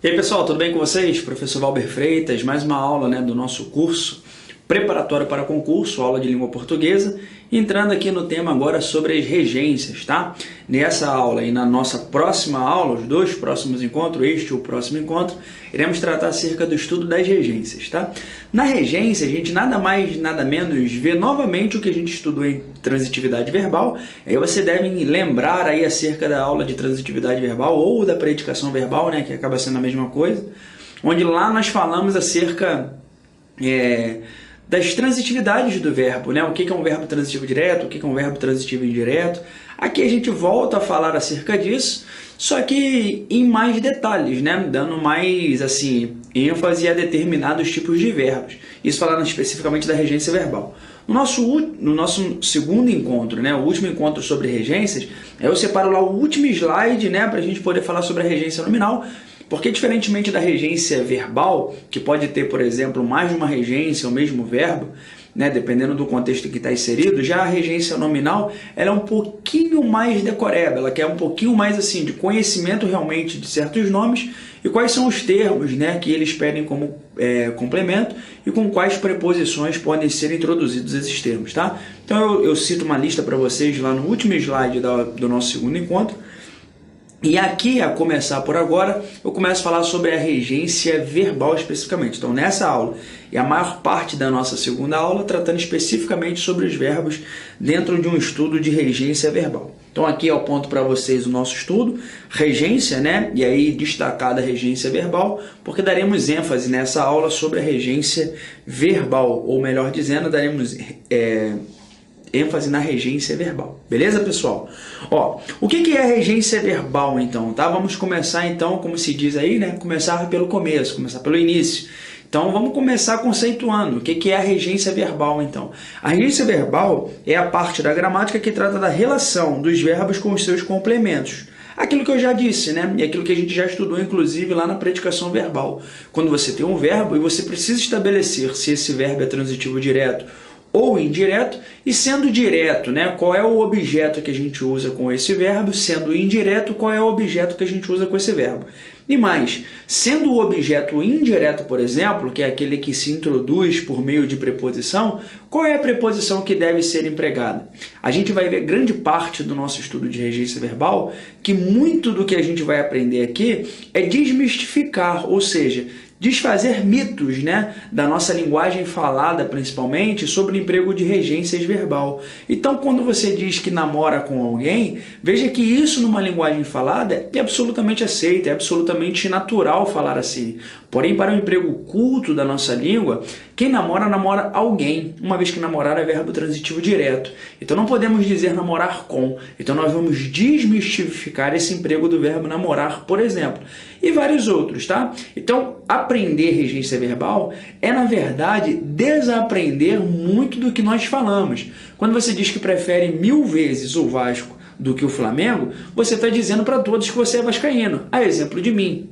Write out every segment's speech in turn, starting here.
E aí pessoal, tudo bem com vocês? Professor Valber Freitas, mais uma aula do nosso curso preparatório para concurso, aula de língua portuguesa, entrando aqui no tema agora sobre as regências, tá? Nessa aula e na nossa próxima aula, os dois próximos encontros, este e o próximo encontro, iremos tratar acerca do estudo das regências, tá? Na regência, a gente nada mais, nada menos vê novamente o que a gente estudou em transitividade verbal. Aí você deve lembrar aí acerca da aula de transitividade verbal ou da predicação verbal, né, que acaba sendo a mesma coisa, onde lá nós falamos acerca das transitividades do verbo, né? O que é um verbo transitivo direto, o que é um verbo transitivo indireto. Aqui a gente volta a falar acerca disso, só que em mais detalhes, né? Dando mais ênfase a determinados tipos de verbos. Isso falando especificamente da regência verbal. No nosso segundo encontro, né? O último encontro sobre regências, eu separo lá o último slide, né? Para a gente poder falar sobre a regência nominal. Porque, diferentemente da regência verbal, que pode ter, por exemplo, mais de uma regência, o mesmo verbo, né, dependendo do contexto que está inserido, já a regência nominal ela é um pouquinho mais decoreba, ela quer um pouquinho mais de conhecimento realmente de certos nomes e quais são os termos, né, que eles pedem como complemento e com quais preposições podem ser introduzidos esses termos. Tá? Então eu cito uma lista para vocês lá no último slide do nosso segundo encontro. E aqui, a começar por agora, eu começo a falar sobre a regência verbal especificamente. Então, nessa aula, e a maior parte da nossa segunda aula, tratando especificamente sobre os verbos dentro de um estudo de regência verbal. Então, aqui é o ponto para vocês o nosso estudo, regência, né? E aí, destacada a regência verbal, porque daremos ênfase nessa aula sobre a regência verbal, ou melhor dizendo, daremos ênfase na regência verbal. Beleza, pessoal? Ó, o que é a regência verbal, então? Tá? Vamos começar, então, como se diz aí, né? Começar pelo começo, começar pelo início. Então, vamos começar conceituando. O que é a regência verbal, então? A regência verbal é a parte da gramática que trata da relação dos verbos com os seus complementos. Aquilo que eu já disse, né? E aquilo que a gente já estudou, inclusive, lá na predicação verbal. Quando você tem um verbo e você precisa estabelecer se esse verbo é transitivo direto ou indireto, e sendo direto, né, qual é o objeto que a gente usa com esse verbo, sendo indireto, qual é o objeto que a gente usa com esse verbo. E mais, sendo o objeto indireto, por exemplo, que é aquele que se introduz por meio de preposição, qual é a preposição que deve ser empregada? A gente vai ver grande parte do nosso estudo de regência verbal que muito do que a gente vai aprender aqui é desmistificar, ou seja, desfazer mitos, né, da nossa linguagem falada, principalmente, sobre o emprego de regências verbal. Então, quando você diz que namora com alguém, veja que isso numa linguagem falada é absolutamente aceito, é absolutamente natural falar assim. Porém, para o emprego culto da nossa língua, quem namora, namora alguém, uma vez que namorar é verbo transitivo direto. Então, não podemos dizer namorar com. Então, nós vamos desmistificar esse emprego do verbo namorar, por exemplo. E vários outros, tá? Então, aprender regência verbal é, na verdade, desaprender muito do que nós falamos. Quando você diz que prefere 1000 vezes o Vasco do que o Flamengo, você está dizendo para todos que você é vascaíno. A exemplo de mim.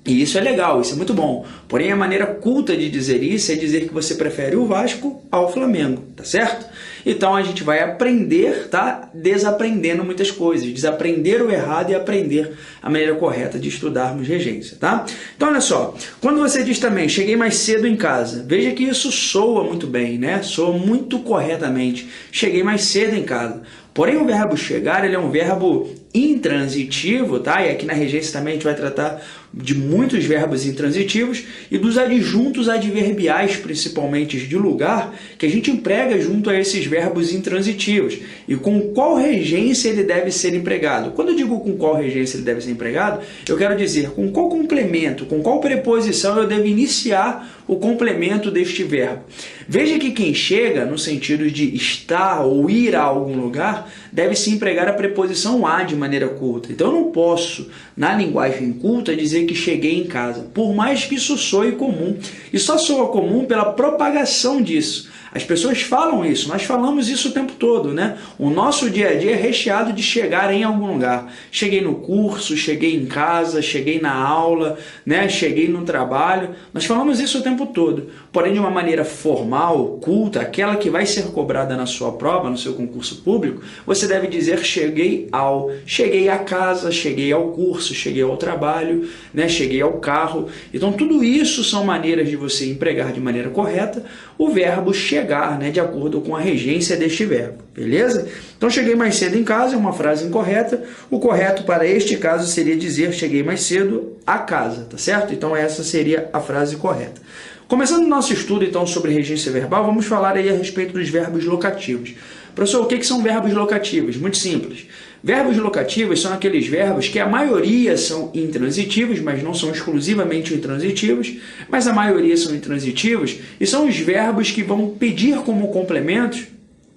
E isso é legal, isso é muito bom. Porém, a maneira culta de dizer isso é dizer que você prefere o Vasco ao Flamengo, tá certo? Então, a gente vai aprender, tá? Desaprendendo muitas coisas. Desaprender o errado e aprender a maneira correta de estudarmos regência, tá? Então, olha só. Quando você diz também, cheguei mais cedo em casa, veja que isso soa muito bem, né? Soa muito corretamente. Cheguei mais cedo em casa. Porém, o verbo chegar, ele é um verbo intransitivo, tá? E aqui na regência também a gente vai tratar de muitos verbos intransitivos e dos adjuntos adverbiais, principalmente de lugar, que a gente emprega junto a esses verbos intransitivos. E com qual regência ele deve ser empregado? Quando eu digo com qual regência ele deve ser empregado, eu quero dizer com qual complemento, com qual preposição eu devo iniciar o complemento deste verbo. Veja que quem chega, no sentido de estar ou ir a algum lugar, deve se empregar a preposição a de maneira culta. Então, eu não posso, na linguagem culta, dizer que cheguei em casa, por mais que isso soe comum. E só soa comum pela propagação disso. As pessoas falam isso, nós falamos isso o tempo todo, né? O nosso dia a dia é recheado de chegar em algum lugar. Cheguei no curso, cheguei em casa, cheguei na aula, né? Cheguei no trabalho. Nós falamos isso o tempo todo. Porém, de uma maneira formal, culta, aquela que vai ser cobrada na sua prova, no seu concurso público, você deve dizer cheguei a casa, cheguei ao curso, cheguei ao trabalho, né? Cheguei ao carro. Então, tudo isso são maneiras de você empregar de maneira correta o verbo chegar, né? De acordo com a regência deste verbo, beleza? Então, cheguei mais cedo em casa é uma frase incorreta. O correto para este caso seria dizer cheguei mais cedo a casa, tá certo? Então, essa seria a frase correta. Começando o nosso estudo, então, sobre regência verbal, vamos falar aí a respeito dos verbos locativos. Professor, o que são verbos locativos? Muito simples. Verbos locativos são aqueles verbos que a maioria são intransitivos, mas não são exclusivamente intransitivos, mas a maioria são intransitivos, e são os verbos que vão pedir como complementos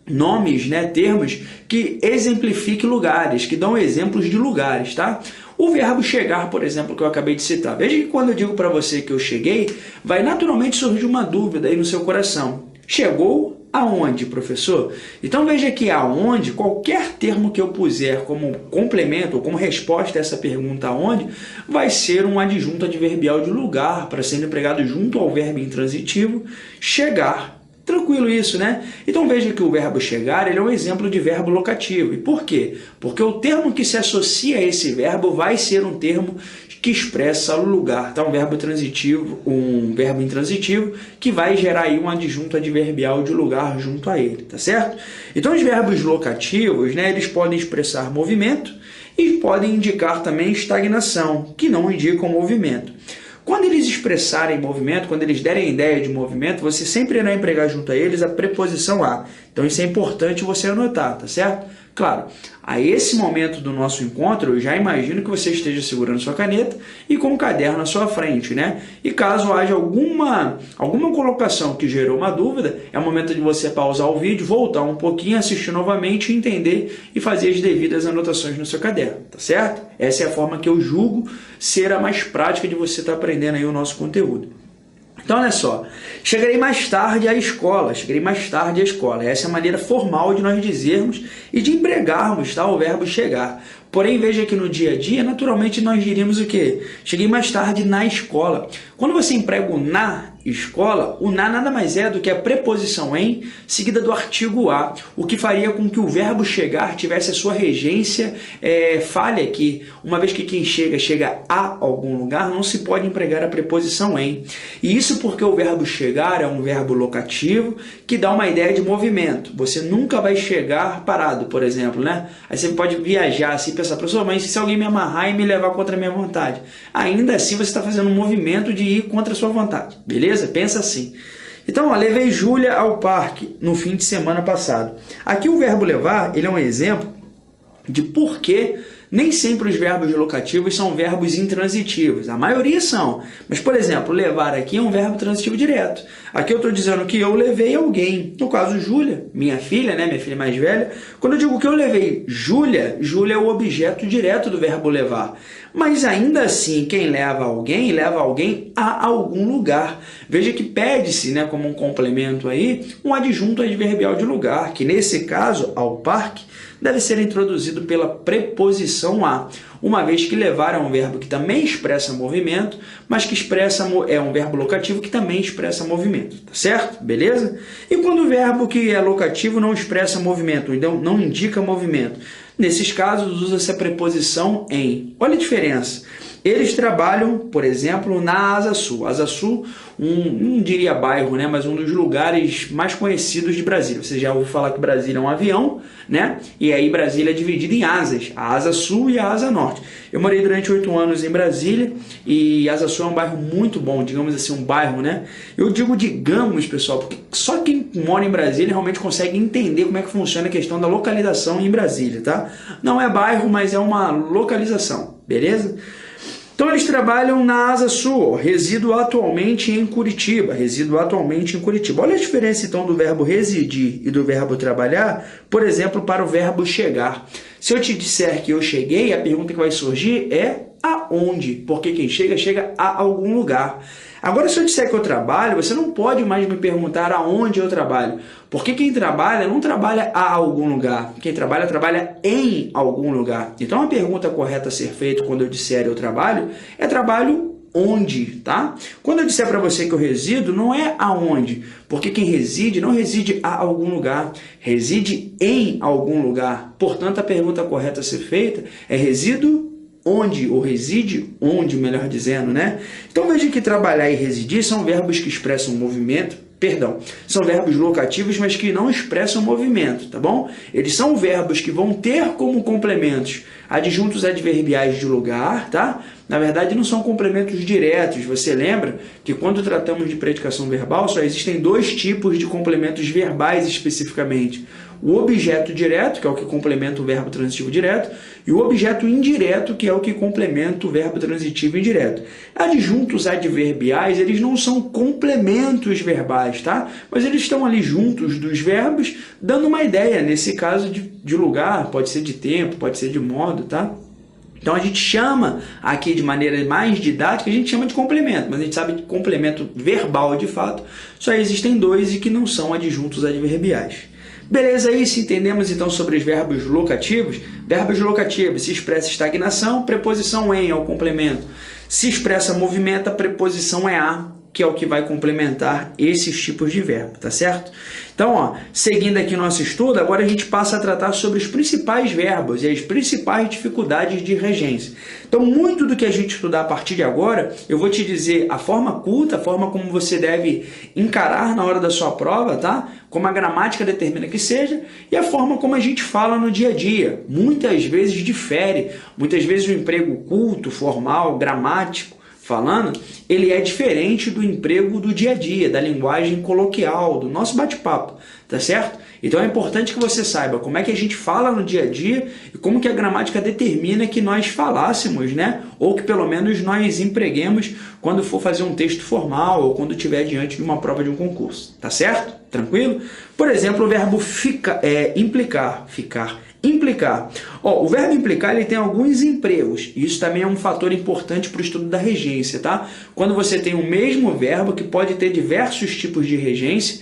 nomes, né, termos que exemplifiquem lugares, que dão exemplos de lugares, tá? O verbo chegar, por exemplo, que eu acabei de citar. Veja que quando eu digo para você que eu cheguei, vai naturalmente surgir uma dúvida aí no seu coração. Chegou aonde, professor? Então veja que aonde, qualquer termo que eu puser como complemento ou como resposta a essa pergunta aonde, vai ser um adjunto adverbial de lugar para ser empregado junto ao verbo intransitivo chegar. Tranquilo isso, né? Então veja que o verbo chegar ele é um exemplo de verbo locativo. E por quê? Porque o termo que se associa a esse verbo vai ser um termo que expressa o lugar. Então, um verbo intransitivo que vai gerar aí um adjunto adverbial de lugar junto a ele, tá certo? Então, os verbos locativos, né, eles podem expressar movimento e podem indicar também estagnação, que não indicam movimento. Quando eles expressarem movimento, quando eles derem ideia de movimento, você sempre irá empregar junto a eles a preposição a. Então, isso é importante você anotar, tá certo? Claro, a esse momento do nosso encontro, eu já imagino que você esteja segurando sua caneta e com o caderno à sua frente, né? E caso haja alguma colocação que gerou uma dúvida, é o momento de você pausar o vídeo, voltar um pouquinho, assistir novamente, entender e fazer as devidas anotações no seu caderno, tá certo? Essa é a forma que eu julgo ser a mais prática de você estar aprendendo aí o nosso conteúdo. Então, olha só, chegarei mais tarde à escola, Essa é a maneira formal de nós dizermos e de empregarmos, tá, o verbo chegar. Porém, veja que no dia a dia, naturalmente, nós diríamos o quê? Cheguei mais tarde na escola. Quando você emprega o na escola, o na nada mais é do que a preposição em, seguida do artigo a, o que faria com que o verbo chegar tivesse a sua regência falha aqui. Uma vez que quem chega a algum lugar, não se pode empregar a preposição em. E isso porque o verbo chegar é um verbo locativo que dá uma ideia de movimento. Você nunca vai chegar parado, por exemplo, né? Aí você pode viajar assim, pensar, professor, mas se alguém me amarrar e me levar contra a minha vontade? Ainda assim você está fazendo um movimento de ir contra a sua vontade, beleza? Pensa assim. Então, ó, levei Júlia ao parque no fim de semana passado. Aqui o verbo levar, ele é um exemplo de por que nem sempre os verbos locativos são verbos intransitivos. A maioria são. Mas, por exemplo, levar aqui é um verbo transitivo direto. Aqui eu estou dizendo que eu levei alguém. No caso, Júlia, minha filha, né, minha filha mais velha. Quando eu digo que eu levei Júlia, Júlia é o objeto direto do verbo levar. Mas ainda assim, quem leva alguém a algum lugar. Veja que pede-se, né, como um complemento aí, um adjunto adverbial de lugar, que nesse caso, ao parque, deve ser introduzido pela preposição a, uma vez que levar é um verbo que também expressa movimento, mas que é um verbo locativo que também expressa movimento, tá certo? Beleza? E quando o verbo que é locativo não expressa movimento, então não indica movimento, nesses casos usa-se a preposição em. Olha a diferença. Eles trabalham, por exemplo, na Asa Sul. Asa Sul, não diria bairro, né, mas um dos lugares mais conhecidos de Brasília. Você já ouviu falar que Brasília é um avião, né? E aí Brasília é dividida em asas, a Asa Sul e a Asa Norte. Eu morei durante 8 anos em Brasília e Asa Sul é um bairro muito bom, digamos assim, um bairro, né? Eu digo digamos, pessoal, porque só quem mora em Brasília realmente consegue entender como é que funciona a questão da localização em Brasília, tá? Não é bairro, mas é uma localização, beleza? Então, eles trabalham na Asa Sul, resido atualmente em Curitiba, Olha a diferença, então, do verbo residir e do verbo trabalhar, por exemplo, para o verbo chegar. Se eu te disser que eu cheguei, a pergunta que vai surgir é aonde, porque quem chega, chega a algum lugar. Agora, se eu disser que eu trabalho, você não pode mais me perguntar aonde eu trabalho, porque quem trabalha não trabalha a algum lugar, quem trabalha, trabalha em algum lugar. Então, a pergunta correta a ser feita quando eu disser eu trabalho, é trabalho onde, tá? Quando eu disser para você que eu resido, não é aonde, porque quem reside não reside a algum lugar, reside em algum lugar. Portanto, a pergunta correta a ser feita é resido onde, ou reside onde, melhor dizendo, né? Então veja que trabalhar e residir são verbos que expressam movimento, são verbos locativos, mas que não expressam movimento, tá bom? Eles são verbos que vão ter como complementos adjuntos adverbiais de lugar, tá? Na verdade, não são complementos diretos. Você lembra que quando tratamos de predicação verbal, só existem dois tipos de complementos verbais especificamente. O objeto direto, que é o que complementa o verbo transitivo direto, e o objeto indireto, que é o que complementa o verbo transitivo indireto. Adjuntos adverbiais, eles não são complementos verbais, tá? Mas eles estão ali juntos dos verbos, dando uma ideia, nesse caso, de lugar, pode ser de tempo, pode ser de modo, tá? Então, a gente chama aqui de maneira mais didática, a gente chama de complemento, mas a gente sabe que complemento verbal, de fato, só existem dois e que não são adjuntos adverbiais. Beleza, aí se entendemos então sobre os verbos locativos. Verbos locativos, se expressa estagnação, preposição em é o complemento. Se expressa movimento, a preposição é a, que é o que vai complementar esses tipos de verbo, tá certo? Então, ó, seguindo aqui nosso estudo, agora a gente passa a tratar sobre os principais verbos e as principais dificuldades de regência. Então, muito do que a gente estudar a partir de agora, eu vou te dizer a forma culta, a forma como você deve encarar na hora da sua prova, tá? Como a gramática determina que seja, e a forma como a gente fala no dia a dia. Muitas vezes difere, muitas vezes o emprego culto, formal, gramático, falando, ele é diferente do emprego do dia a dia, da linguagem coloquial, do nosso bate-papo, tá certo? Então é importante que você saiba como é que a gente fala no dia a dia e como que a gramática determina que nós falássemos, né? Ou que pelo menos nós empreguemos quando for fazer um texto formal ou quando estiver diante de uma prova de um concurso, tá certo? Tranquilo? Por exemplo, o verbo implicar. Ó, o verbo implicar ele tem alguns empregos, e isso também é um fator importante para o estudo da regência, tá? Quando você tem o mesmo verbo que pode ter diversos tipos de regência,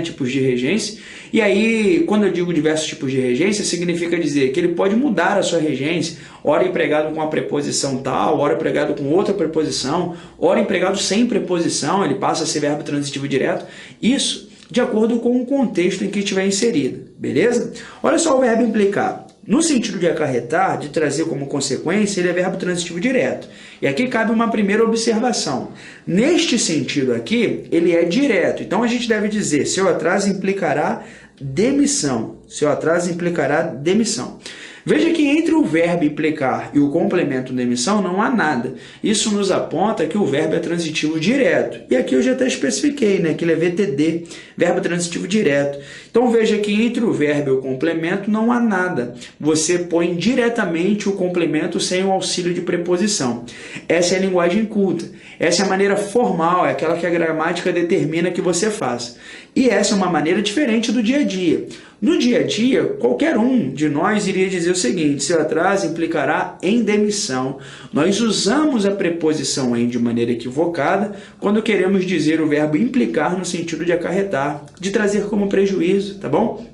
tipos de regência, e aí, quando eu digo diversos tipos de regência, significa dizer que ele pode mudar a sua regência, ora empregado com a preposição tal, ora empregado com outra preposição, ora empregado sem preposição, ele passa a ser verbo transitivo direto, isso de acordo com o contexto em que estiver inserido, beleza? Olha só o verbo implicar. No sentido de acarretar, de trazer como consequência, ele é verbo transitivo direto. E aqui cabe uma primeira observação. Neste sentido aqui, ele é direto. Então, a gente deve dizer, seu atraso implicará demissão. Seu atraso implicará demissão. Veja que entre o verbo implicar e o complemento demissão não há nada. Isso nos aponta que o verbo é transitivo direto. E aqui eu já até especifiquei, né, que ele é VTD, verbo transitivo direto. Então veja que entre o verbo e o complemento não há nada. Você põe diretamente o complemento sem o auxílio de preposição. Essa é a linguagem culta. Essa é a maneira formal, é aquela que a gramática determina que você faça. E essa é uma maneira diferente do dia a dia. No dia a dia, qualquer um de nós iria dizer o seguinte, seu atraso implicará em demissão. Nós usamos a preposição em de maneira equivocada quando queremos dizer o verbo implicar no sentido de acarretar, de trazer como prejuízo, tá bom?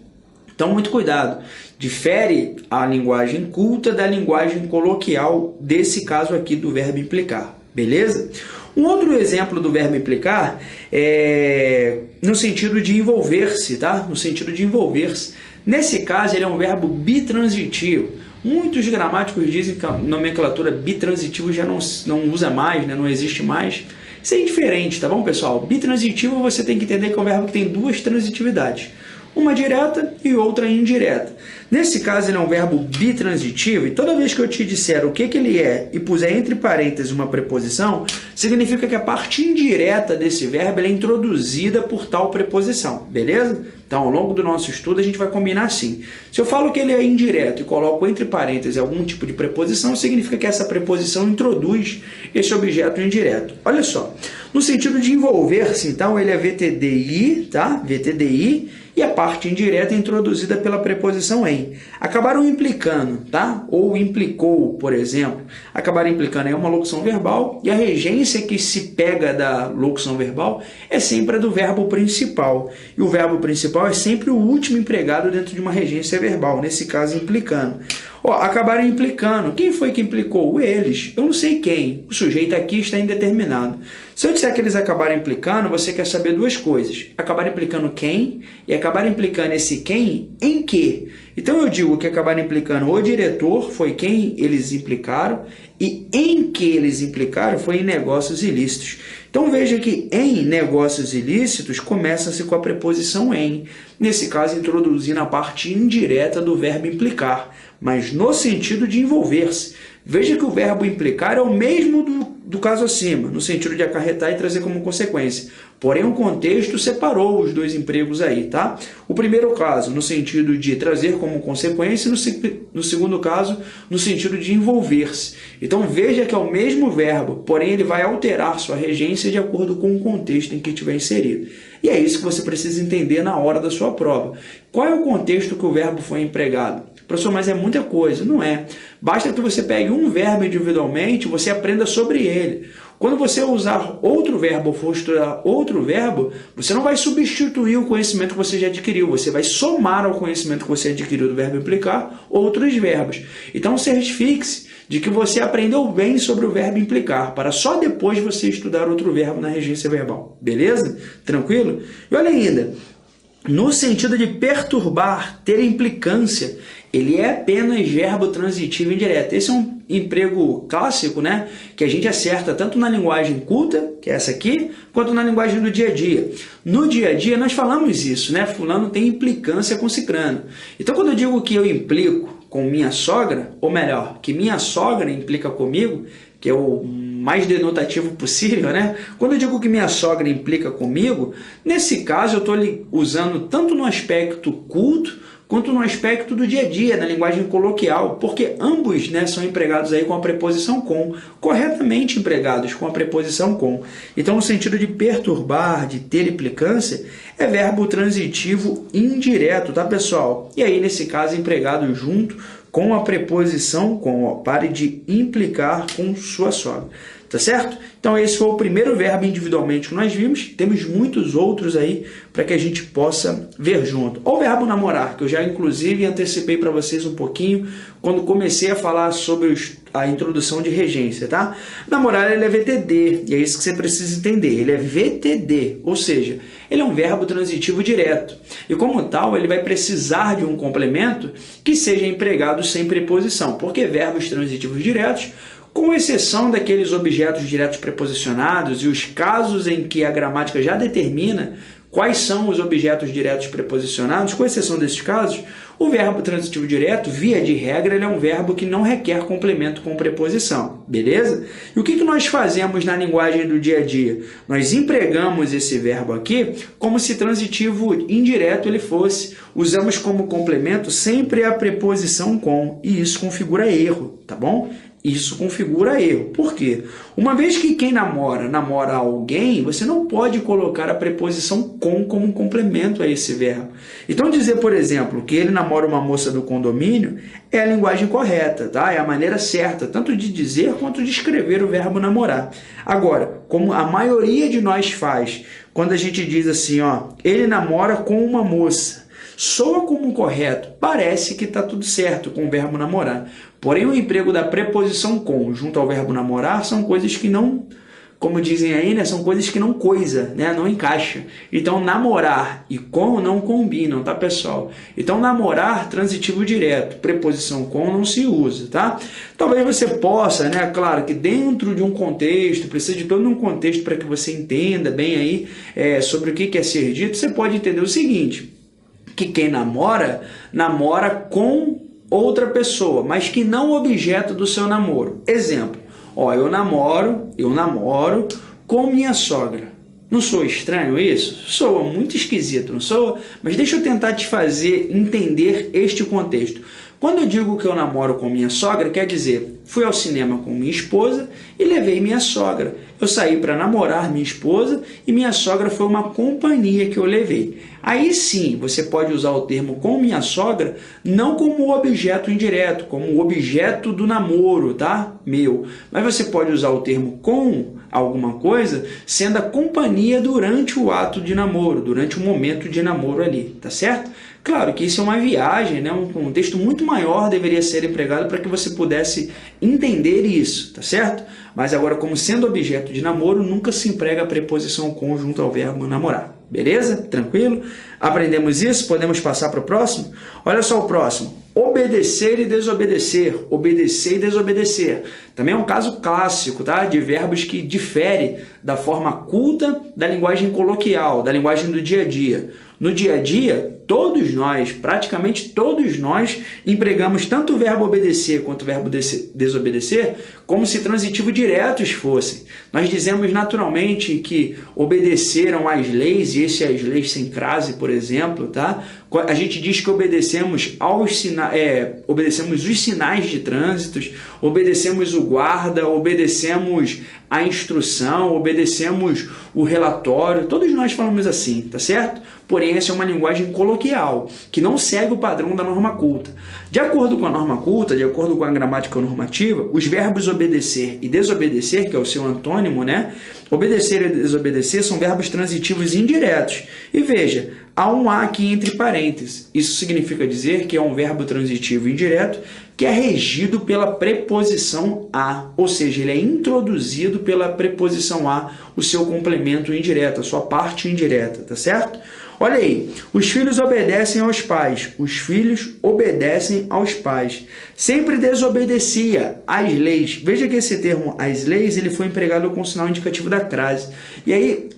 Então, muito cuidado. Difere a linguagem culta da linguagem coloquial desse caso aqui do verbo implicar, beleza? Um outro exemplo do verbo implicar é no sentido de envolver-se, tá? No sentido de envolver-se. Nesse caso, ele é um verbo bitransitivo. Muitos gramáticos dizem que a nomenclatura bitransitivo já não usa mais, né? Não existe mais. Isso é indiferente, tá bom, pessoal? Bitransitivo você tem que entender que é um verbo que tem duas transitividades. Uma direta e outra indireta. Nesse caso, ele é um verbo bitransitivo, e toda vez que eu te disser o que ele é e puser entre parênteses uma preposição, significa que a parte indireta desse verbo é introduzida por tal preposição, beleza? Então, ao longo do nosso estudo, a gente vai combinar assim. Se eu falo que ele é indireto e coloco entre parênteses algum tipo de preposição, significa que essa preposição introduz esse objeto indireto. Olha só, no sentido de envolver-se, então, ele é VTDI, tá? VTDI, e a parte indireta é introduzida pela preposição em. Acabaram implicando, tá? Ou implicou, por exemplo. Acabaram implicando é uma locução verbal e a regência que se pega da locução verbal é sempre a do verbo principal. E o verbo principal é sempre o último empregado dentro de uma regência verbal, nesse caso implicando. Acabaram implicando. Quem foi que implicou? Eles. Eu não sei quem. O sujeito aqui está indeterminado. Se eu disser que eles acabaram implicando, você quer saber duas coisas. Acabaram implicando quem e acabaram implicando esse quem em quê? Então eu digo que acabaram implicando o diretor, foi quem eles implicaram, e em que eles implicaram foi em negócios ilícitos. Então veja que em negócios ilícitos começa-se com a preposição em. Nesse caso, introduzindo a parte indireta do verbo implicar, mas no sentido de envolver-se. Veja que o verbo implicar é o mesmo do caso acima, no sentido de acarretar e trazer como consequência. Porém, o contexto separou os dois empregos aí, tá? O primeiro caso, no sentido de trazer como consequência, e no segundo caso, no sentido de envolver-se. Então, veja que é o mesmo verbo, porém ele vai alterar sua regência de acordo com o contexto em que estiver inserido. E é isso que você precisa entender na hora da sua prova. Qual é o contexto que o verbo foi empregado? Professor, mas é muita coisa. Não é. Basta que você pegue um verbo individualmente e você aprenda sobre ele. Quando você usar outro verbo ou for estudar outro verbo, você não vai substituir o conhecimento que você já adquiriu, você vai somar ao conhecimento que você adquiriu do verbo implicar outros verbos. Então, certifique-se de que você aprendeu bem sobre o verbo implicar, para só depois você estudar outro verbo na regência verbal. Beleza? Tranquilo? E olha ainda, no sentido de perturbar, ter implicância, ele é apenas verbo transitivo indireto. Esse é um emprego clássico, né? Que a gente acerta tanto na linguagem culta, que é essa aqui, quanto na linguagem do dia a dia. No dia a dia nós falamos isso, né? Fulano tem implicância com cicrano. Então quando eu digo que eu implico com minha sogra, ou melhor, que minha sogra implica comigo, que é o mais denotativo possível, né? Quando eu digo que minha sogra implica comigo, nesse caso eu estou usando tanto no aspecto culto, quanto no aspecto do dia a dia, na linguagem coloquial, porque ambos, né, são empregados aí com a preposição com, corretamente empregados com a preposição com. Então, no sentido de perturbar, de ter implicância, é verbo transitivo indireto, tá, pessoal? E aí, nesse caso, empregado junto com a preposição com, pare de implicar com sua sogra. Tá certo? Então, esse foi o primeiro verbo individualmente que nós vimos. Temos muitos outros aí para que a gente possa ver junto. O verbo namorar, que eu já inclusive antecipei para vocês um pouquinho quando comecei a falar sobre a introdução de regência, tá? Namorar, ele é VTD, e é isso que você precisa entender. Ele é VTD, ou seja, ele é um verbo transitivo direto. E como tal, ele vai precisar de um complemento que seja empregado sem preposição, porque verbos transitivos diretos, com exceção daqueles objetos diretos preposicionados e os casos em que a gramática já determina quais são os objetos diretos preposicionados, com exceção desses casos, o verbo transitivo direto, via de regra, ele é um verbo que não requer complemento com preposição, beleza? E o que nós fazemos na linguagem do dia a dia? Nós empregamos esse verbo aqui como se transitivo indireto ele fosse. Usamos como complemento sempre a preposição com, e isso configura erro, tá bom? Isso configura erro. Por quê? Uma vez que quem namora alguém, você não pode colocar a preposição com como um complemento a esse verbo. Então, dizer, por exemplo, que ele namora uma moça do condomínio é a linguagem correta, tá? É a maneira certa, tanto de dizer quanto de escrever o verbo namorar. Agora, como a maioria de nós faz, quando a gente diz assim, ó, ele namora com uma moça, soa como correto, parece que está tudo certo com o verbo namorar. Porém, o emprego da preposição com junto ao verbo namorar são coisas que não, como dizem aí, né, são coisas que não coisa, né, não encaixa. Então, namorar e com não combinam, tá, pessoal? Então, namorar, transitivo direto, preposição com não se usa, tá? Talvez você possa, né, claro que dentro de um contexto, precisa de todo um contexto para que você entenda bem aí sobre o que é ser dito, você pode entender o seguinte, que quem namora com outra pessoa, mas que não objeto do seu namoro. Exemplo, ó, eu namoro com minha sogra. Não sou estranho isso? Soa muito esquisito, não soa? Mas deixa eu tentar te fazer entender este contexto. Quando eu digo que eu namoro com minha sogra, quer dizer, fui ao cinema com minha esposa e levei minha sogra. Eu saí para namorar minha esposa e minha sogra foi uma companhia que eu levei. Aí sim, você pode usar o termo com minha sogra não como objeto indireto, como objeto do namoro, tá? Meu. Mas você pode usar o termo com alguma coisa sendo a companhia durante o ato de namoro, durante o momento de namoro ali, tá certo? Claro que isso é uma viagem, né? Um contexto muito maior deveria ser empregado para que você pudesse entender isso, tá certo? Mas agora, como sendo objeto de namoro, nunca se emprega a preposição com junto ao verbo namorar. Beleza? Tranquilo? Aprendemos isso? Podemos passar para o próximo? Olha só o próximo. Obedecer e desobedecer. Obedecer e desobedecer. Também é um caso clássico, tá? De verbos que diferem da forma culta da linguagem coloquial, da linguagem do dia a dia. No dia a dia, todos nós, praticamente todos nós, empregamos tanto o verbo obedecer quanto o verbo desobedecer como se transitivos diretos fossem. Nós dizemos naturalmente que obedeceram às leis, e esse às leis sem crase, por exemplo, tá? A gente diz que obedecemos obedecemos os sinais de trânsito, obedecemos o guarda, obedecemos a instrução, obedecemos o relatório, todos nós falamos assim, tá certo? Porém, essa é uma linguagem coloquial, que não segue o padrão da norma culta. De acordo com a norma culta, de acordo com a gramática normativa, os verbos obedecer e desobedecer, que é o seu antônimo, né? Obedecer e desobedecer são verbos transitivos indiretos. E veja, há um A aqui entre parênteses. Isso significa dizer que é um verbo transitivo indireto que é regido pela preposição a, ou seja, ele é introduzido pela preposição a, o seu complemento indireto, a sua parte indireta, tá certo? Olha aí, os filhos obedecem aos pais, os filhos obedecem aos pais. Sempre desobedecia às leis. Veja que esse termo, as leis, ele foi empregado com o sinal indicativo da crase. E aí,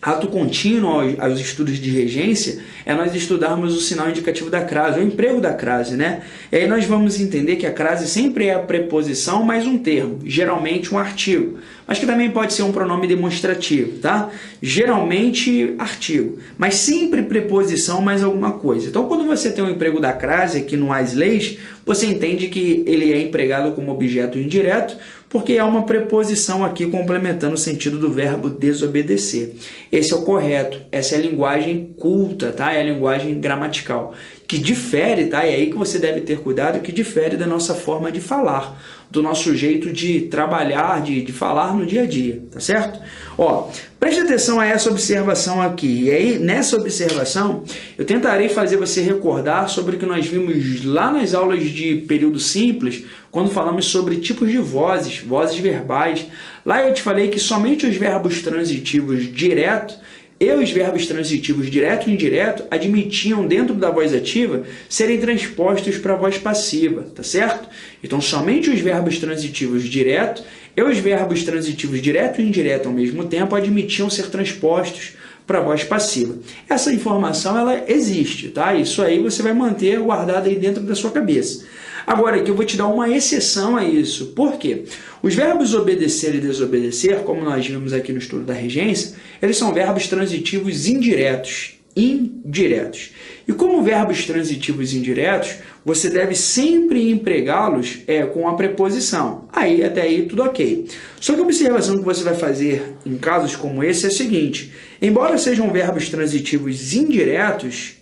ato contínuo aos estudos de regência é nós estudarmos o sinal indicativo da crase, o emprego da crase, né? E aí nós vamos entender que a crase sempre é a preposição mais um termo, geralmente um artigo, mas que também pode ser um pronome demonstrativo, tá? Geralmente artigo, mas sempre preposição mais alguma coisa. Então, quando você tem o emprego da crase aqui no as leis, você entende que ele é empregado como objeto indireto, porque há uma preposição aqui complementando o sentido do verbo desobedecer. Esse é o correto, essa é a linguagem culta, tá? É a linguagem gramatical, que difere, tá? É aí que você deve ter cuidado, que difere da nossa forma de falar, do nosso jeito de trabalhar, de falar no dia a dia, tá certo? Ó, preste atenção a essa observação aqui. E aí, nessa observação, eu tentarei fazer você recordar sobre o que nós vimos lá nas aulas de período simples, quando falamos sobre tipos de vozes, vozes verbais. Lá eu te falei que somente os verbos transitivos direto e os verbos transitivos direto e indireto admitiam, dentro da voz ativa, serem transpostos para a voz passiva, tá certo? Então, somente os verbos transitivos direto e os verbos transitivos direto e indireto ao mesmo tempo admitiam ser transpostos para a voz passiva. Essa informação, ela existe, tá? Isso aí você vai manter guardado aí dentro da sua cabeça. Agora, aqui eu vou te dar uma exceção a isso. Por quê? Os verbos obedecer e desobedecer, como nós vimos aqui no estudo da regência, eles são verbos transitivos indiretos. E como verbos transitivos indiretos, você deve sempre empregá-los com a preposição. Até aí tudo ok. Só que a observação que você vai fazer em casos como esse é a seguinte: embora sejam verbos transitivos indiretos,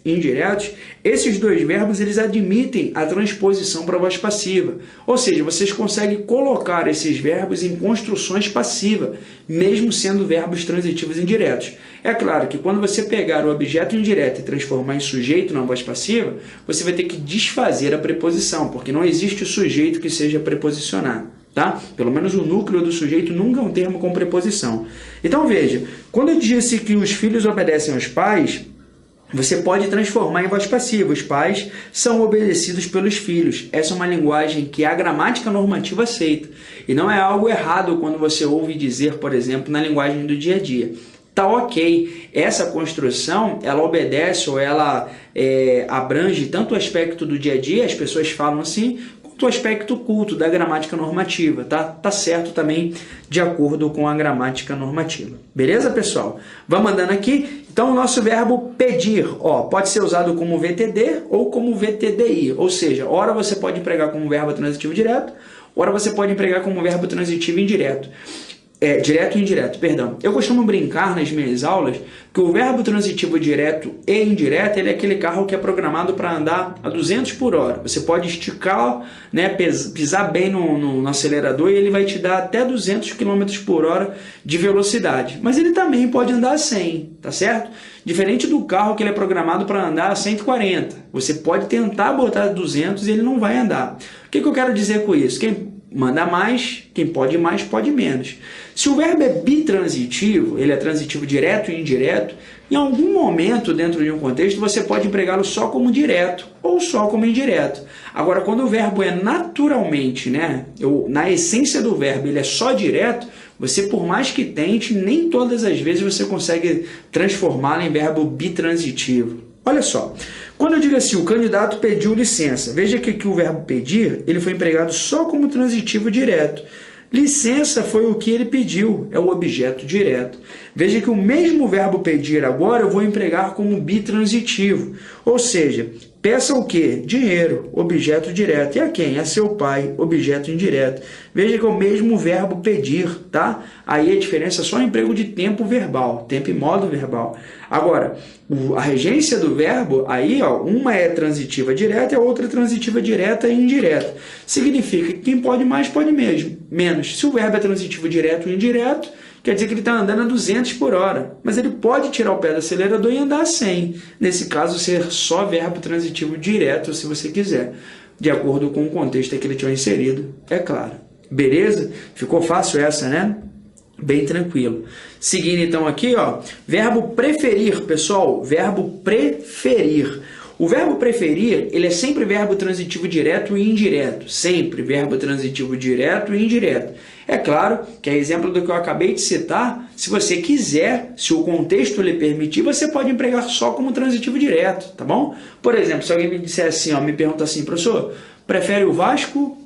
esses dois verbos eles admitem a transposição para a voz passiva. Ou seja, vocês conseguem colocar esses verbos em construções passivas, mesmo sendo verbos transitivos indiretos. É claro que quando você pegar o objeto indireto e transformar em sujeito na voz passiva, você vai ter que desfazer a preposição, porque não existe o sujeito que seja preposicionado, tá? Pelo menos o núcleo do sujeito nunca é um termo com preposição. Então veja, quando eu disse que os filhos obedecem aos pais, você pode transformar em voz passiva. Os pais são obedecidos pelos filhos. Essa é uma linguagem que a gramática normativa aceita. E não é algo errado quando você ouve dizer, por exemplo, na linguagem do dia a dia. Tá ok, essa construção, ela obedece ou ela abrange tanto o aspecto do dia a dia, as pessoas falam assim, do aspecto culto da gramática normativa, tá? Tá certo também de acordo com a gramática normativa. Beleza, pessoal? Vamos andando aqui. Então, o nosso verbo pedir, ó, pode ser usado como VTD ou como VTDI, ou seja, ora você pode empregar como verbo transitivo direto, ora você pode empregar como verbo transitivo indireto. Direto e indireto, perdão. Eu costumo brincar nas minhas aulas que o verbo transitivo direto e indireto ele é aquele carro que é programado para andar a 200 por hora. Você pode esticar, né, pisar bem no acelerador e ele vai te dar até 200 km por hora de velocidade. Mas ele também pode andar a 100, tá certo? Diferente do carro que ele é programado para andar a 140. Você pode tentar botar 200 e ele não vai andar. O que eu quero dizer com isso? Quem manda mais, quem pode mais, pode menos. Se o verbo é bitransitivo, ele é transitivo direto e indireto, em algum momento dentro de um contexto você pode empregá-lo só como direto ou só como indireto. Agora, quando o verbo é naturalmente, né, na essência do verbo, ele é só direto, você, por mais que tente, nem todas as vezes você consegue transformá-lo em verbo bitransitivo. Olha só, quando eu digo assim, o candidato pediu licença, veja que aqui o verbo pedir, ele foi empregado só como transitivo direto. Licença foi o que ele pediu, é o objeto direto. Veja que o mesmo verbo pedir agora eu vou empregar como bitransitivo, ou seja, peça o quê? Dinheiro, objeto direto. E a quem? A seu pai, objeto indireto. Veja que é o mesmo verbo pedir, tá? Aí a diferença é só o emprego de tempo verbal, tempo e modo verbal. Agora, a regência do verbo, aí, ó, uma é transitiva direta e a outra é transitiva direta e indireta. Significa que quem pode mais, pode menos. Se o verbo é transitivo direto e indireto, quer dizer que ele está andando a 200 por hora, mas ele pode tirar o pé do acelerador e andar a 100. Nesse caso, ser só verbo transitivo direto, se você quiser, de acordo com o contexto em que ele tiver inserido, é claro. Beleza? Ficou fácil essa, né? Bem tranquilo. Seguindo então aqui, ó, verbo preferir, pessoal, verbo preferir. O verbo preferir, ele é sempre verbo transitivo direto e indireto, sempre verbo transitivo direto e indireto. É claro que é exemplo do que eu acabei de citar, se você quiser, se o contexto lhe permitir, você pode empregar só como transitivo direto, tá bom? Por exemplo, se alguém me disser assim, ó, me pergunta assim, professor, prefere o Vasco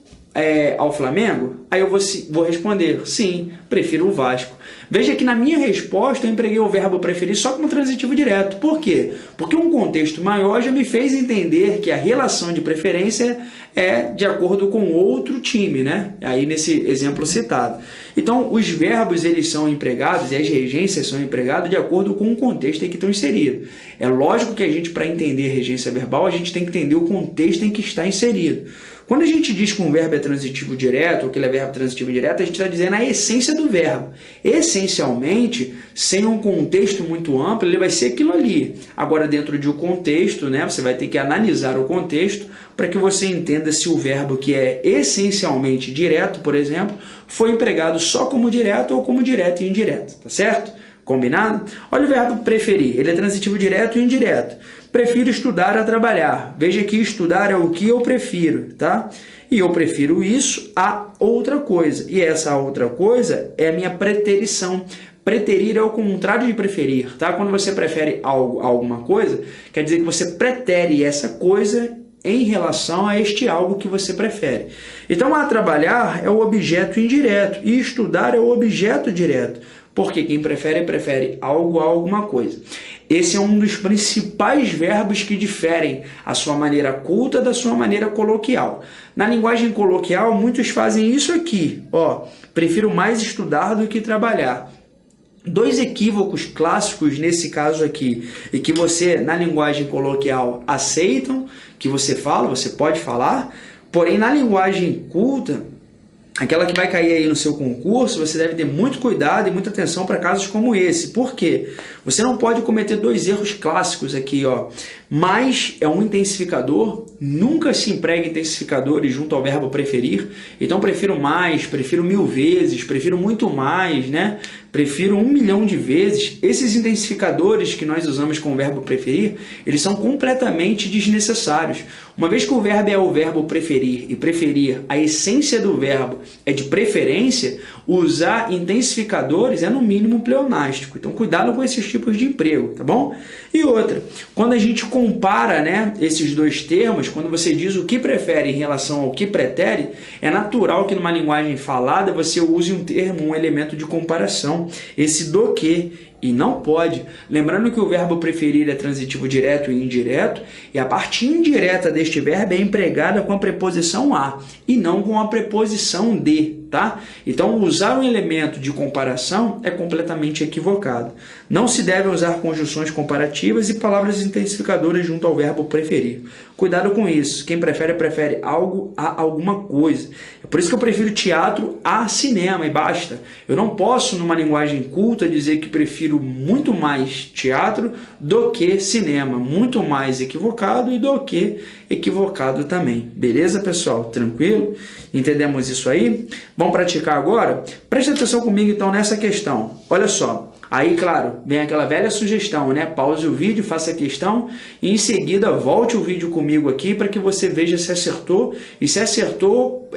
ao Flamengo? Aí eu vou responder, sim, prefiro o Vasco. Veja que na minha resposta eu empreguei o verbo preferir só como transitivo direto. Por quê? Porque um contexto maior já me fez entender que a relação de preferência é de acordo com outro time, né? Aí nesse exemplo citado. Então, os verbos eles são empregados e as regências são empregadas de acordo com o contexto em que estão inseridos. É lógico que a gente, para entender regência verbal, a gente tem que entender o contexto em que está inserido. Quando a gente diz que um verbo é transitivo direto, ou que ele é verbo transitivo indireto, a gente está dizendo a essência do verbo. Essencialmente, sem um contexto muito amplo, ele vai ser aquilo ali. Agora, dentro de um contexto, né, você vai ter que analisar o contexto para que você entenda se o verbo que é essencialmente direto, por exemplo, foi empregado só como direto ou como direto e indireto, tá certo? Combinado? Olha o verbo preferir, ele é transitivo direto e indireto. Prefiro estudar a trabalhar. Veja que estudar é o que eu prefiro, tá? E eu prefiro isso a outra coisa. E essa outra coisa é a minha preterição. Preterir é o contrário de preferir, tá? Quando você prefere algo a alguma coisa, quer dizer que você pretere essa coisa em relação a este algo que você prefere. Então, a trabalhar é o objeto indireto e estudar é o objeto direto. Porque quem prefere algo a alguma coisa. Esse é um dos principais verbos que diferem a sua maneira culta da sua maneira coloquial. Na linguagem coloquial, muitos fazem isso aqui. Ó, prefiro mais estudar do que trabalhar. Dois equívocos clássicos nesse caso aqui, e que você, na linguagem coloquial, aceitam, que você fala, você pode falar, porém, na linguagem culta, aquela que vai cair aí no seu concurso, você deve ter muito cuidado e muita atenção para casos como esse. Por quê? Você não pode cometer dois erros clássicos aqui, ó. Mais é um intensificador, nunca se emprega intensificadores junto ao verbo preferir. Então, prefiro mais, prefiro 1000 vezes, prefiro muito mais, né? prefiro 1 milhão de vezes. Esses intensificadores que nós usamos com o verbo preferir, eles são completamente desnecessários. Uma vez que o verbo é o verbo preferir, e preferir, a essência do verbo é de preferência, usar intensificadores é no mínimo pleonástico. Então, cuidado com esses tipos de emprego, tá bom? E outra, quando a gente compara, né, esses dois termos, quando você diz o que prefere em relação ao que pretere, é natural que numa linguagem falada você use um termo, um elemento de comparação, esse do que, e não pode. Lembrando que o verbo preferir é transitivo direto e indireto, e a parte indireta deste verbo é empregada com a preposição a, e não com a preposição de, tá? Então, usar um elemento de comparação é completamente equivocado. Não se deve usar conjunções comparativas e palavras intensificadoras junto ao verbo preferir. Cuidado com isso. Quem prefere, prefere algo a alguma coisa. É por isso que eu prefiro teatro a cinema, e basta. Eu não posso, numa linguagem culta, dizer que prefiro muito mais teatro do que cinema. Muito mais equivocado e do que equivocado também. Beleza, pessoal? Tranquilo? Entendemos isso aí? Vamos praticar agora? Preste atenção comigo, então, nessa questão. Olha só. Aí, claro, vem aquela velha sugestão, né? Pause o vídeo, faça a questão e em seguida volte o vídeo comigo aqui para que você veja se acertou. E se acertou,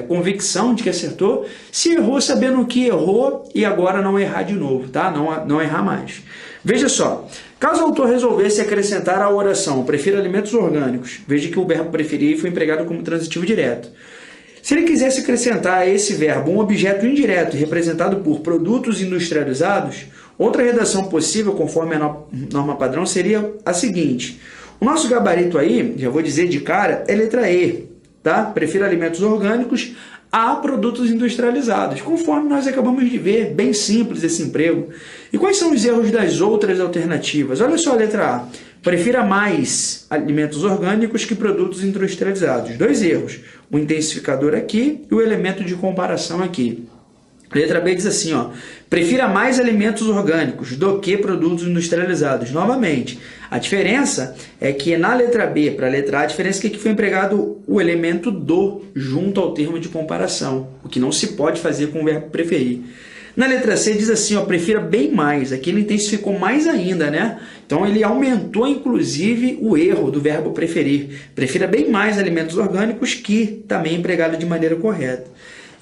convicção de que acertou. Se errou, sabendo que errou e agora não errar de novo, tá? Não errar mais. Veja só, caso o autor resolvesse acrescentar à oração prefiro alimentos orgânicos, veja que o verbo preferir foi empregado como transitivo direto. Se ele quisesse acrescentar a esse verbo um objeto indireto representado por produtos industrializados, outra redação possível, conforme a norma padrão, seria a seguinte. O nosso gabarito aí, já vou dizer de cara, é letra E, tá? Prefiro alimentos orgânicos a produtos industrializados, conforme nós acabamos de ver, bem simples esse emprego. E quais são os erros das outras alternativas? Olha só a letra A. Prefira mais alimentos orgânicos que produtos industrializados. 2 erros. O intensificador aqui e o elemento de comparação aqui. Letra B diz assim, ó, prefira mais alimentos orgânicos do que produtos industrializados. Novamente, a diferença é que na letra B para a letra A, a diferença é que aqui foi empregado o elemento do junto ao termo de comparação, o que não se pode fazer com o verbo preferir. Na letra C diz assim, ó, prefira bem mais. Aqui ele intensificou mais ainda, né? Então ele aumentou, inclusive, o erro do verbo preferir. Prefira bem mais alimentos orgânicos, que também é empregado de maneira correta.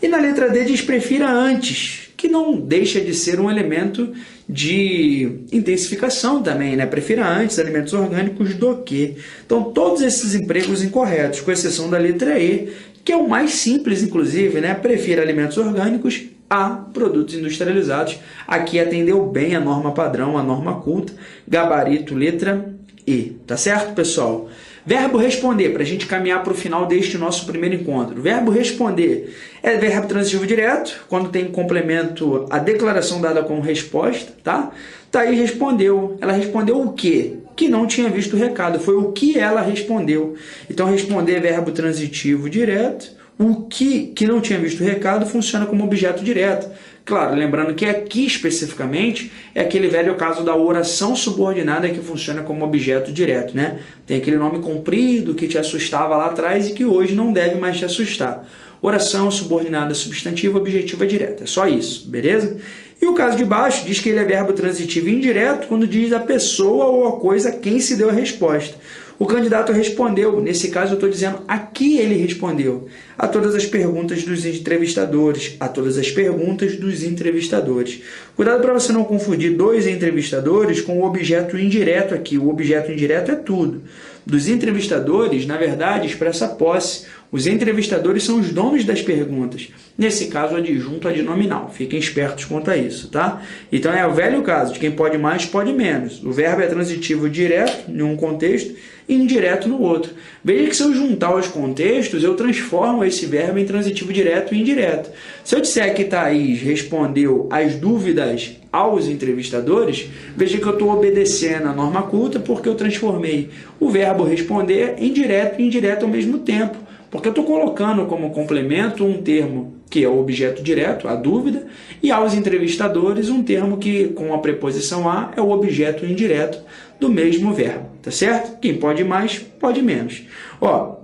E na letra D diz prefira antes, que não deixa de ser um elemento de intensificação também, né? Prefira antes alimentos orgânicos do que. Então, todos esses empregos incorretos, com exceção da letra E, que é o mais simples, inclusive, né? Prefira alimentos orgânicos a produtos industrializados. Aqui atendeu bem a norma padrão, a norma culta, gabarito, letra E. Tá certo, pessoal? Verbo responder, para a gente caminhar para o final deste nosso primeiro encontro. Verbo responder é verbo transitivo direto, quando tem complemento a declaração dada como resposta, tá? Tá aí, respondeu. Ela respondeu o quê? Que não tinha visto o recado, foi o que ela respondeu. Então, responder é verbo transitivo direto. O que não tinha visto o recado funciona como objeto direto. Claro, lembrando que aqui especificamente é aquele velho caso da oração subordinada que funciona como objeto direto, né? Tem aquele nome comprido que te assustava lá atrás e que hoje não deve mais te assustar. Oração subordinada substantiva objetiva direta. É só isso, beleza? E o caso de baixo diz que ele é verbo transitivo indireto quando diz a pessoa ou a coisa a quem se deu a resposta. O candidato respondeu, nesse caso eu estou dizendo a que ele respondeu, a todas as perguntas dos entrevistadores, a todas as perguntas dos entrevistadores. Cuidado para você não confundir dois entrevistadores com o objeto indireto aqui, o objeto indireto é tudo. Dos entrevistadores, na verdade, expressa posse. Os entrevistadores são os donos das perguntas. Nesse caso, adjunto adnominal. Fiquem espertos quanto a isso, tá? Então, é o velho caso de quem pode mais, pode menos. O verbo é transitivo direto em um contexto e indireto no outro. Veja que se eu juntar os contextos, eu transformo esse verbo em transitivo direto e indireto. Se eu disser que Thaís respondeu as dúvidas aos entrevistadores, veja que eu estou obedecendo a norma culta porque eu transformei o verbo responder em direto e indireto ao mesmo tempo. Porque eu estou colocando como complemento um termo que é o objeto direto, a dúvida, e aos entrevistadores um termo que, com a preposição a, é o objeto indireto do mesmo verbo, tá certo? Quem pode mais, pode menos. Ó,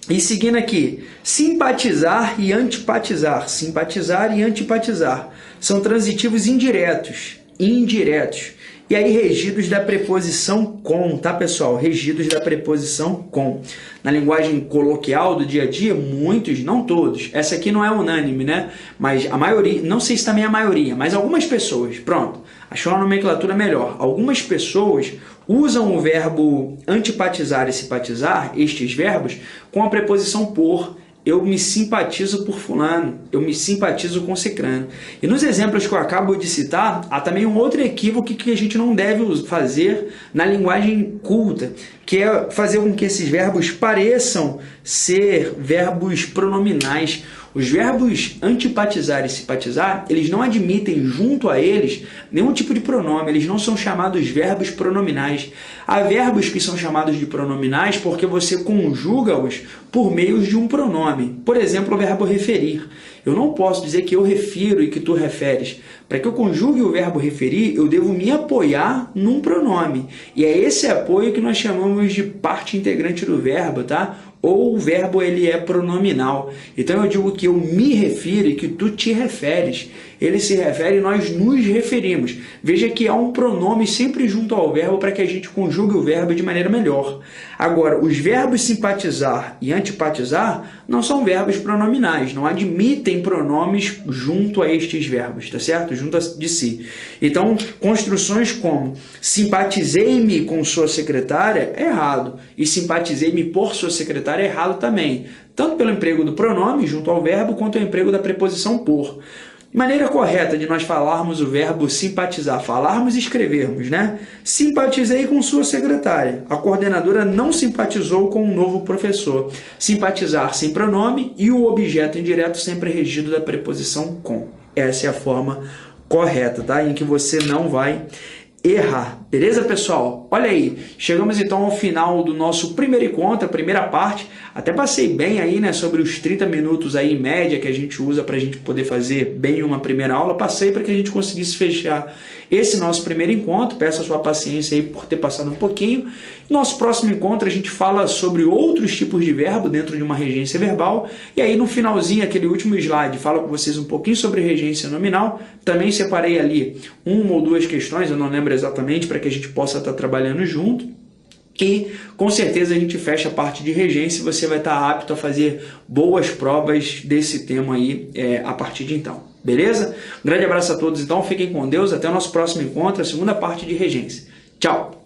E seguindo aqui, simpatizar e antipatizar. Simpatizar e antipatizar. São transitivos indiretos. E aí regidos da preposição com, tá pessoal? Regidos da preposição com. Na linguagem coloquial do dia a dia, muitos, não todos. Essa aqui não é unânime, né? Mas a maioria, não sei se também é a maioria, mas algumas pessoas, pronto, achou uma nomenclatura melhor. Algumas pessoas usam o verbo antipatizar e simpatizar, estes verbos, com a preposição por. Eu me simpatizo por fulano, eu me simpatizo com cicrano. E nos exemplos que eu acabo de citar, há também um outro equívoco que a gente não deve fazer na linguagem culta, que é fazer com que esses verbos pareçam ser verbos pronominais. Os verbos antipatizar e simpatizar, eles não admitem junto a eles nenhum tipo de pronome, eles não são chamados verbos pronominais. Há verbos que são chamados de pronominais porque você conjuga-os por meio de um pronome. Por exemplo, o verbo referir. Eu não posso dizer que eu refiro e que tu referes. Para que eu conjugue o verbo referir, eu devo me apoiar num pronome. E é esse apoio que nós chamamos de parte integrante do verbo, tá? Ou o verbo ele é pronominal. Então eu digo que eu me refiro e que tu te referes. Ele se refere e nós nos referimos. Veja que há um pronome sempre junto ao verbo para que a gente conjugue o verbo de maneira melhor. Agora, os verbos simpatizar e antipatizar não são verbos pronominais, não admitem pronomes junto a estes verbos, tá certo? Junto de si. Então, construções como simpatizei-me com sua secretária é errado e simpatizei-me por sua secretária é errado também, tanto pelo emprego do pronome junto ao verbo quanto o emprego da preposição por. Maneira correta de nós falarmos o verbo simpatizar, falarmos e escrevermos, né? Simpatizei com sua secretária. A coordenadora não simpatizou com o novo professor. Simpatizar sem pronome e o objeto indireto sempre regido da preposição com. Essa é a forma correta, tá? Em que você não vai errar. Beleza, pessoal? Olha aí, chegamos então ao final do nosso primeiro encontro, a primeira parte. Até passei bem aí, né, sobre os 30 minutos aí em média que a gente usa para a gente poder fazer bem uma primeira aula. Passei para que a gente conseguisse fechar esse nosso primeiro encontro. Peço a sua paciência aí por ter passado um pouquinho. Nosso próximo encontro a gente fala sobre outros tipos de verbo dentro de uma regência verbal. E aí no finalzinho, aquele último slide, falo com vocês um pouquinho sobre regência nominal. Também separei ali uma ou duas questões, eu não lembro exatamente, para que a gente possa estar trabalhando junto. E com certeza a gente fecha a parte de regência e você vai estar apto a fazer boas provas desse tema aí a partir de então. Beleza? Um grande abraço a todos então, fiquem com Deus, até o nosso próximo encontro, a segunda parte de regência. Tchau!